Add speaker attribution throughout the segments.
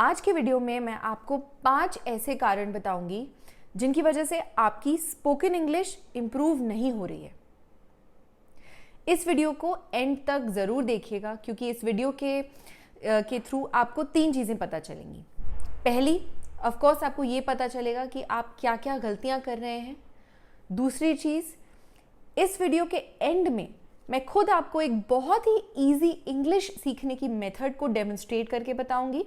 Speaker 1: आज के वीडियो में मैं आपको 5 ऐसे कारण बताऊंगी जिनकी वजह से आपकी स्पोकन इंग्लिश इंप्रूव नहीं हो रही है। इस वीडियो को एंड तक ज़रूर देखिएगा क्योंकि इस वीडियो के थ्रू आपको 3 चीज़ें पता चलेंगी। पहली, ऑफ कोर्स आपको ये पता चलेगा कि आप क्या क्या गलतियां कर रहे हैं। दूसरी चीज़, इस वीडियो के एंड में मैं खुद आपको एक बहुत ही इजी इंग्लिश सीखने की मेथड को डेमोन्स्ट्रेट करके बताऊंगी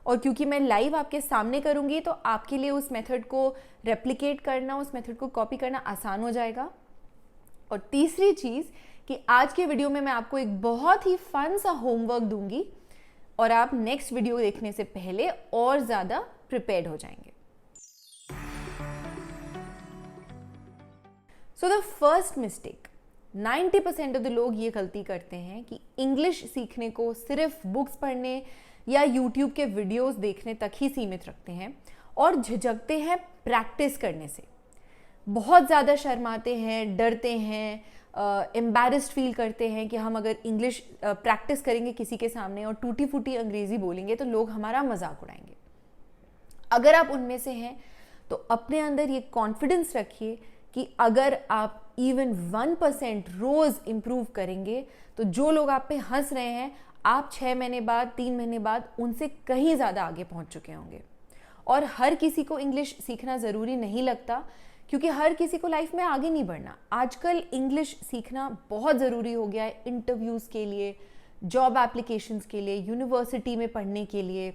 Speaker 1: और क्योंकि मैं लाइव आपके सामने करूंगी तो आपके लिए उस मेथड को रेप्लिकेट करना, उस मेथड को कॉपी करना आसान हो जाएगा। और तीसरी चीज़ कि आज के वीडियो में मैं आपको एक बहुत ही फन सा होमवर्क दूंगी और आप नेक्स्ट वीडियो देखने से पहले और ज़्यादा प्रिपेयर्ड हो जाएंगे। So the first mistake, 90% of the लोग ये गलती करते हैं कि इंग्लिश सीखने को सिर्फ बुक्स पढ़ने या यूट्यूब के वीडियोस देखने तक ही सीमित रखते हैं और झिझकते हैं प्रैक्टिस करने से। बहुत ज़्यादा शर्माते हैं, डरते हैं, एम्बैरेस्ड फील करते हैं कि हम अगर इंग्लिश प्रैक्टिस करेंगे किसी के सामने और टूटी फूटी अंग्रेज़ी बोलेंगे तो लोग हमारा मजाक उड़ाएंगे। अगर आप उनमें से हैं तो अपने अंदर ये कॉन्फिडेंस रखिए कि अगर आप इवन 1% रोज़ इम्प्रूव करेंगे तो जो लोग आप पे हंस रहे हैं, आप 6 महीने बाद, 3 महीने बाद उनसे कहीं ज़्यादा आगे पहुंच चुके होंगे। और हर किसी को इंग्लिश सीखना ज़रूरी नहीं लगता क्योंकि हर किसी को लाइफ में आगे नहीं बढ़ना। आजकल इंग्लिश सीखना बहुत ज़रूरी हो गया है इंटरव्यूज़ के लिए, जॉब एप्लीकेशंस के लिए, यूनिवर्सिटी में पढ़ने के लिए,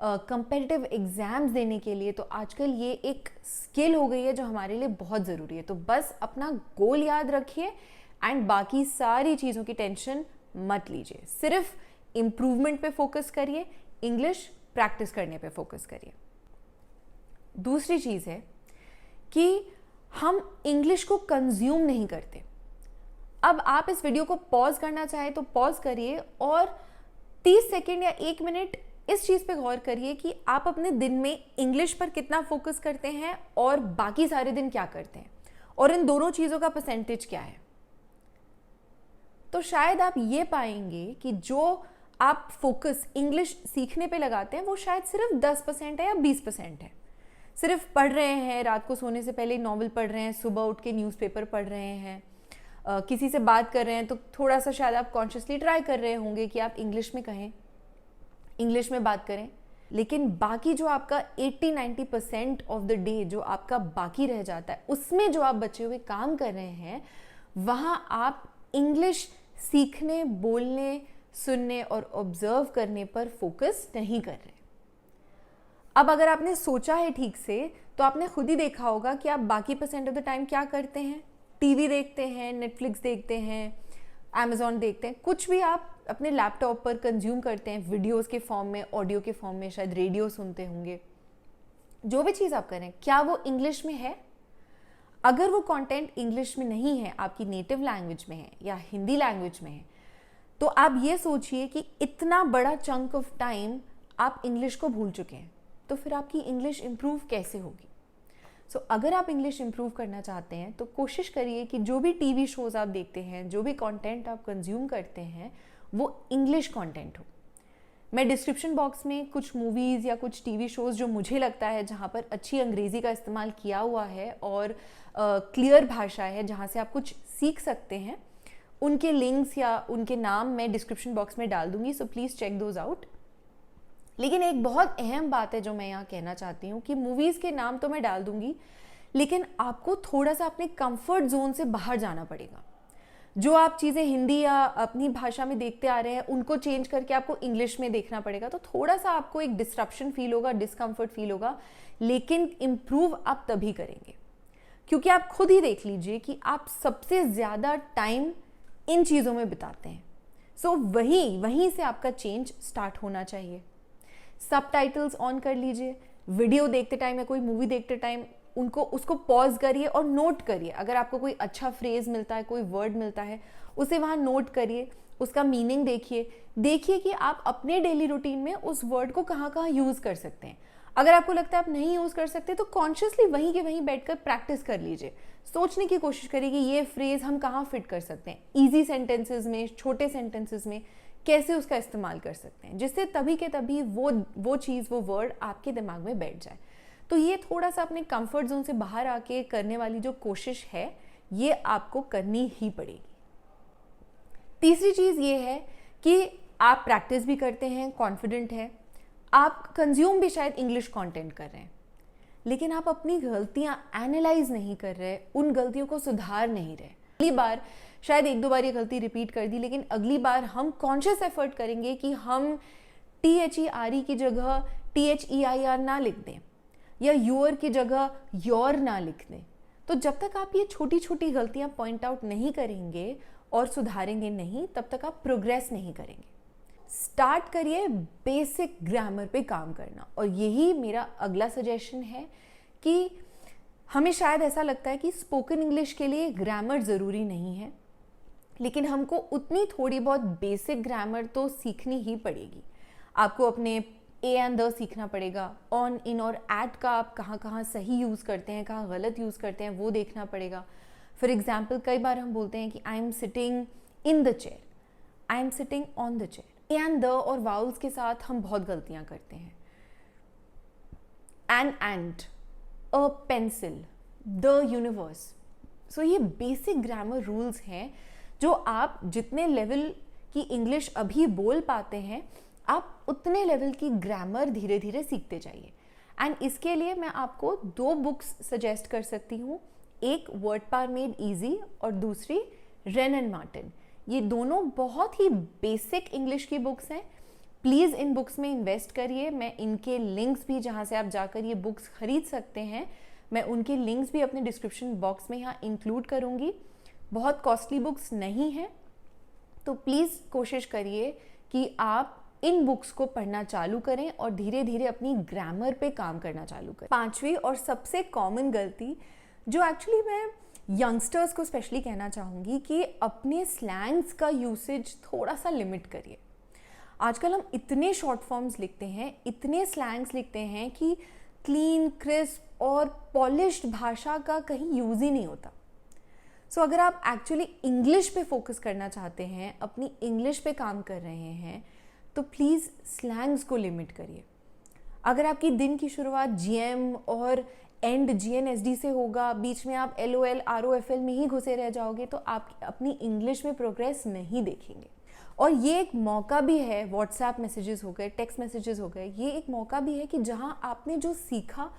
Speaker 1: कंपेटिटिव एग्ज़ाम्स देने के लिए। तो आजकल ये एक स्किल हो गई है जो हमारे लिए बहुत ज़रूरी है। तो बस अपना गोल याद रखिए एंड बाकी सारी चीज़ों की टेंशन मत लीजिए। सिर्फ इम्प्रूवमेंट पे फोकस करिए, इंग्लिश प्रैक्टिस करने पे फोकस करिए। दूसरी चीज़ है कि हम इंग्लिश को कंज्यूम नहीं करते। अब आप इस वीडियो को पॉज करना चाहे तो पॉज करिए और 30 सेकेंड या 1 मिनट इस चीज़ पे गौर करिए कि आप अपने दिन में इंग्लिश पर कितना फोकस करते हैं और बाकी सारे दिन क्या करते हैं और इन दोनों चीज़ों का परसेंटेज क्या है। तो शायद आप ये पाएंगे कि जो आप फोकस इंग्लिश सीखने पे लगाते हैं वो शायद सिर्फ 10% है या 20% है। सिर्फ पढ़ रहे हैं, रात को सोने से पहले नॉवल पढ़ रहे हैं, सुबह उठ के न्यूज़पेपर पढ़ रहे हैं, किसी से बात कर रहे हैं तो थोड़ा सा शायद आप कॉन्शियसली ट्राई कर रहे होंगे कि आप इंग्लिश में कहें, इंग्लिश में बात करें। लेकिन बाकी जो आपका 80-90% ऑफ द डे जो आपका बाकी रह जाता है, उसमें जो आप बचे हुए काम कर रहे हैं, वहाँ आप इंग्लिश सीखने, बोलने, सुनने और ऑब्जर्व करने पर फोकस नहीं कर रहे। अब अगर आपने सोचा है ठीक से तो आपने खुद ही देखा होगा कि आप बाकी % ऑफ द टाइम क्या करते हैं। टीवी देखते हैं, नेटफ्लिक्स देखते हैं, अमेज़ॉन देखते हैं, कुछ भी आप अपने लैपटॉप पर कंज्यूम करते हैं, वीडियोस के फॉर्म में, ऑडियो के फॉर्म में, शायद रेडियो सुनते होंगे। जो भी चीज़ आप करें, क्या वो इंग्लिश में है? अगर वो कंटेंट इंग्लिश में नहीं है, आपकी नेटिव लैंग्वेज में है या हिंदी लैंग्वेज में है, तो आप ये सोचिए कि इतना बड़ा चंक ऑफ टाइम आप इंग्लिश को भूल चुके हैं, तो फिर आपकी इंग्लिश इम्प्रूव कैसे होगी? सो अगर आप इंग्लिश इम्प्रूव करना चाहते हैं तो कोशिश करिए कि जो भी टीवी शोज़ आप देखते हैं, जो भी कंटेंट आप कंज्यूम करते हैं, वो इंग्लिश कंटेंट हो। मैं डिस्क्रिप्शन बॉक्स में कुछ मूवीज़ या कुछ टीवी शोज़ जो मुझे लगता है जहाँ पर अच्छी अंग्रेज़ी का इस्तेमाल किया हुआ है और क्लियर भाषा है, जहाँ से आप कुछ सीख सकते हैं, उनके लिंक्स या उनके नाम मैं डिस्क्रिप्शन बॉक्स में डाल दूँगी। So please check those out. लेकिन एक बहुत अहम बात है जो मैं यहाँ कहना चाहती हूँ कि मूवीज़ के नाम तो मैं डाल दूँगी, लेकिन आपको थोड़ा सा अपने कंफर्ट जोन से बाहर जाना पड़ेगा। जो आप चीज़ें हिंदी या अपनी भाषा में देखते आ रहे हैं उनको चेंज करके आपको इंग्लिश में देखना पड़ेगा। तो थोड़ा सा आपको एक डिस्ट्रप्शन फील होगा, डिस्कम्फर्ट फील होगा, लेकिन इम्प्रूव आप तभी करेंगे क्योंकि आप खुद ही देख लीजिए कि आप सबसे ज़्यादा टाइम इन चीज़ों में बिताते हैं। सो वहीं से आपका चेंज स्टार्ट होना चाहिए। सबटाइटल्स ऑन कर लीजिए, वीडियो देखते टाइम या कोई मूवी देखते टाइम उसको पॉज करिए और नोट करिए। अगर आपको कोई अच्छा फ्रेज मिलता है, कोई वर्ड मिलता है, उसे वहाँ नोट करिए, उसका मीनिंग देखिए कि आप अपने डेली रूटीन में उस वर्ड को कहाँ कहाँ यूज़ कर सकते हैं। अगर आपको लगता है आप नहीं यूज़ कर सकते तो कॉन्शियसली वहीं के वहीं बैठकर प्रैक्टिस कर लीजिए। सोचने की कोशिश करिए कि ये फ्रेज हम कहाँ फिट कर सकते हैं, ईजी सेंटेंसेस में, छोटे सेंटेंसेस में कैसे उसका इस्तेमाल कर सकते हैं, जिससे तभी के तभी वो चीज़, वो वर्ड आपके दिमाग में बैठ जाए। तो ये थोड़ा सा अपने कंफर्ट जोन से बाहर आके करने वाली जो कोशिश है, ये आपको करनी ही पड़ेगी। तीसरी चीज़ ये है कि आप प्रैक्टिस भी करते हैं, कॉन्फिडेंट हैं, आप कंज्यूम भी शायद इंग्लिश कंटेंट कर रहे हैं, लेकिन आप अपनी गलतियां एनालाइज नहीं कर रहे, उन गलतियों को सुधार नहीं रहे। अगली बार शायद एक दो बार ये गलती रिपीट कर दी, लेकिन अगली बार हम कॉन्शियस एफर्ट करेंगे कि हम THERE की जगह THEIR ना लिख दें, या योर की जगह योर ना लिख दें। तो जब तक आप ये छोटी छोटी गलतियां पॉइंट आउट नहीं करेंगे और सुधारेंगे नहीं, तब तक आप प्रोग्रेस नहीं करेंगे। स्टार्ट करिए बेसिक ग्रामर पे काम करना। और यही मेरा अगला सजेशन है कि हमें शायद ऐसा लगता है कि स्पोकन इंग्लिश के लिए ग्रामर ज़रूरी नहीं है, लेकिन हमको उतनी थोड़ी बहुत बेसिक ग्रामर तो सीखनी ही पड़ेगी। आपको अपने ए एंड द सीखना पड़ेगा, ऑन, इन और एट का आप कहाँ कहाँ सही यूज़ करते हैं, कहाँ गलत यूज़ करते हैं, वो देखना पड़ेगा। फॉर एग्जाम्पल, कई बार हम बोलते हैं कि I am sitting in the chair, I am sitting on the chair. A and the और वाउल्स के साथ हम बहुत गलतियाँ करते हैं। An and, a pencil, the universe. So ये बेसिक ग्रामर रूल्स हैं जो आप जितने लेवल की इंग्लिश अभी बोल पाते हैं, आप उतने लेवल की ग्रामर धीरे धीरे सीखते जाइए। एंड इसके लिए मैं आपको 2 बुक्स सजेस्ट कर सकती हूँ, एक वर्ड पावर मेड इजी और दूसरी रेन एंड मार्टिन। ये दोनों बहुत ही बेसिक इंग्लिश की बुक्स हैं। प्लीज़ इन बुक्स में इन्वेस्ट करिए। मैं इनके लिंक्स भी, जहाँ से आप जाकर ये बुक्स खरीद सकते हैं, मैं उनके लिंक्स भी अपने डिस्क्रिप्शन बॉक्स में यहाँ इंक्लूड करूँगी। बहुत कॉस्टली बुक्स नहीं हैं, तो प्लीज़ कोशिश करिए कि आप इन बुक्स को पढ़ना चालू करें और धीरे धीरे अपनी ग्रामर पे काम करना चालू करें। 5वीं और सबसे कॉमन गलती जो एक्चुअली मैं यंगस्टर्स को स्पेशली कहना चाहूँगी कि अपने स्लैंग्स का यूसेज थोड़ा सा लिमिट करिए। आजकल हम इतने शॉर्ट फॉर्म्स लिखते हैं, इतने स्लैंग्स लिखते हैं कि क्लीन, क्रिस्प और पॉलिश्ड भाषा का कहीं यूज़ ही नहीं होता। सो अगर आप एक्चुअली इंग्लिश पे फोकस करना चाहते हैं, अपनी इंग्लिश पे काम कर रहे हैं, तो प्लीज़ स्लैंग्स को लिमिट करिए। अगर आपकी दिन की शुरुआत GM और एंड GNSD से होगा, बीच में आप LOL ROFL में ही घुसे रह जाओगे, तो आप अपनी इंग्लिश में प्रोग्रेस नहीं देखेंगे। और ये एक मौका भी है, व्हाट्सएप मैसेजेस हो गए, टेक्स्ट मैसेजेस हो गए, ये एक मौका भी है कि जहाँ आपने जो सीखा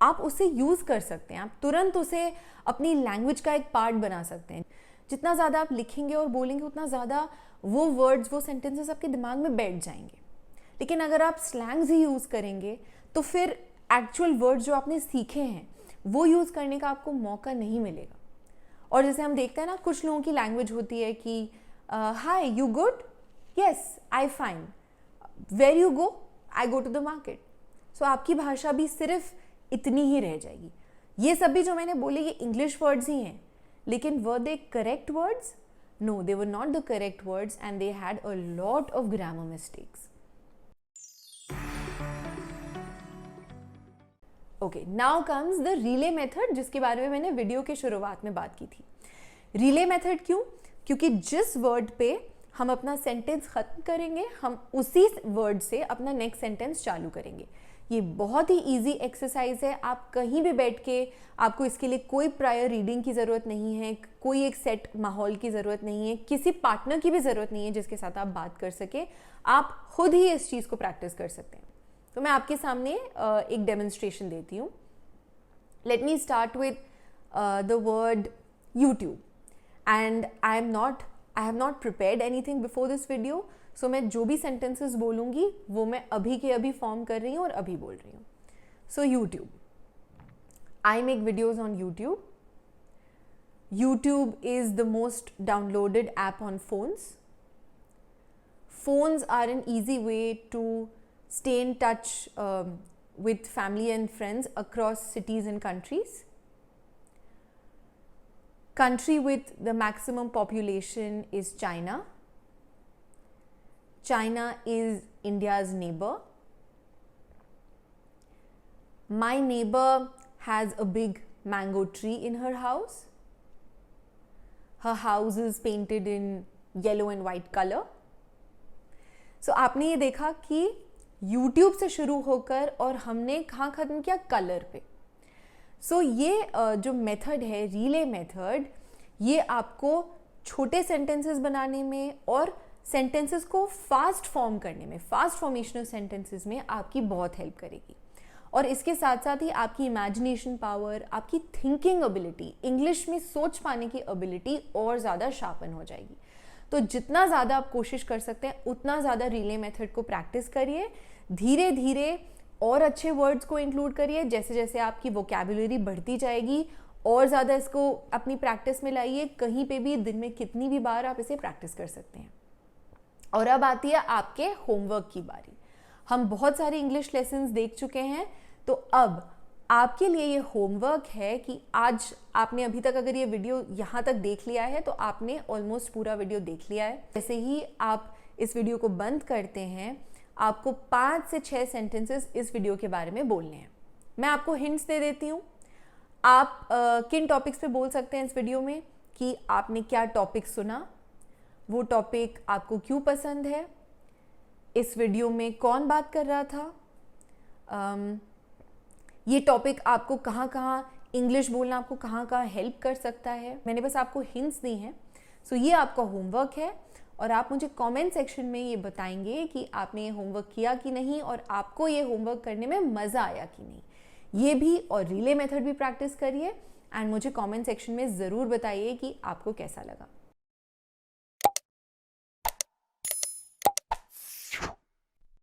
Speaker 1: आप उसे यूज़ कर सकते हैं, आप तुरंत उसे अपनी लैंग्वेज का एक पार्ट बना सकते हैं। जितना ज़्यादा आप लिखेंगे और बोलेंगे, उतना ज़्यादा वो वर्ड्स, वो सेंटेंसेस आपके दिमाग में बैठ जाएंगे। लेकिन अगर आप स्लैंग्स ही यूज़ करेंगे, तो फिर एक्चुअल वर्ड्स जो आपने सीखे हैं वो यूज़ करने का आपको मौका नहीं मिलेगा। और जैसे हम देखते हैं ना, कुछ लोगों की लैंग्वेज होती है कि hi, you good? Yes, I fine. Where you go? I go to the market. So आपकी भाषा भी सिर्फ इतनी ही रह जाएगी। ये सभी जो मैंने बोले ये इंग्लिश वर्ड्स ही हैं, लेकिन were they correct words? No, they were not the correct words and they had a lot of grammar mistakes. Okay, now comes the relay method, जिसके बारे में मैंने वीडियो के शुरुआत में बात की थी। रिले मेथड क्यों? क्योंकि जिस वर्ड पे हम अपना सेंटेंस ख़त्म करेंगे, हम उसी वर्ड से अपना नेक्स्ट सेंटेंस चालू करेंगे। ये बहुत ही इजी एक्सरसाइज है। आप कहीं भी बैठ के, आपको इसके लिए कोई प्रायर रीडिंग की ज़रूरत नहीं है, कोई एक सेट माहौल की ज़रूरत नहीं है, किसी पार्टनर की भी ज़रूरत नहीं है जिसके साथ आप बात कर सके। आप खुद ही इस चीज़ को प्रैक्टिस कर सकते हैं। तो मैं आपके सामने एक डेमोन्स्ट्रेशन देती हूँ। Let me start with the word YouTube, and I have not prepared anything before this video. So मैं जो भी सेंटेंसेस बोलूँगी वो मैं अभी के अभी फॉर्म कर रही हूँ और अभी बोल रही हूँ। सो YouTube, I make videos on YouTube. YouTube is the most downloaded app on phones. Phones are an easy way to stay in touch with family and friends across cities and countries. Country with the maximum population is China. China is India's neighbor. My neighbor has a big mango tree in her house. Her house is painted in yellow and white color. सो आपने ये देखा कि YouTube से शुरू होकर और हमने कहाँ ख़त्म किया, कलर पे। सो ये जो मेथड है, रिले मेथड, ये आपको छोटे सेंटेंसेस बनाने में और सेंटेंसेस को फास्ट फॉर्म करने में, फास्ट फॉर्मेशनल सेंटेंसेस में आपकी बहुत हेल्प करेगी। और इसके साथ साथ ही आपकी इमेजिनेशन पावर, आपकी थिंकिंग एबिलिटी, इंग्लिश में सोच पाने की एबिलिटी और ज़्यादा शार्पन हो जाएगी। तो जितना ज़्यादा आप कोशिश कर सकते हैं उतना ज़्यादा रिले मेथड को प्रैक्टिस करिए, धीरे धीरे और अच्छे वर्ड्स को इंक्लूड करिए। जैसे जैसे आपकी वोकैबुलरी बढ़ती जाएगी और ज़्यादा इसको अपनी प्रैक्टिस में लाइए। कहीं पे भी दिन में कितनी भी बार आप इसे प्रैक्टिस कर सकते हैं। और अब आती है आपके होमवर्क की बारी। हम बहुत सारे इंग्लिश लेसन्स देख चुके हैं, तो अब आपके लिए ये होमवर्क है कि आज आपने अभी तक अगर ये वीडियो यहाँ तक देख लिया है तो आपने ऑलमोस्ट पूरा वीडियो देख लिया है। जैसे ही आप इस वीडियो को बंद करते हैं, आपको 5 से 6 सेंटेंसेस इस वीडियो के बारे में बोलने हैं। मैं आपको हिंट्स दे देती हूँ। आप किन टॉपिक्स पे बोल सकते हैं इस वीडियो में, कि आपने क्या टॉपिक सुना, वो टॉपिक आपको क्यों पसंद है, इस वीडियो में कौन बात कर रहा था, ये टॉपिक आपको कहाँ कहाँ इंग्लिश बोलना आपको कहाँ कहाँ हेल्प कर सकता है। मैंने बस आपको हिंट्स दी हैं। सो ये आपका होमवर्क है और आप मुझे कमेंट सेक्शन में ये बताएंगे कि आपने ये होमवर्क किया कि नहीं और आपको ये होमवर्क करने में मज़ा आया कि नहीं। ये भी और रिले मेथड भी प्रैक्टिस करिए एंड मुझे कमेंट सेक्शन में ज़रूर बताइए कि आपको कैसा लगा।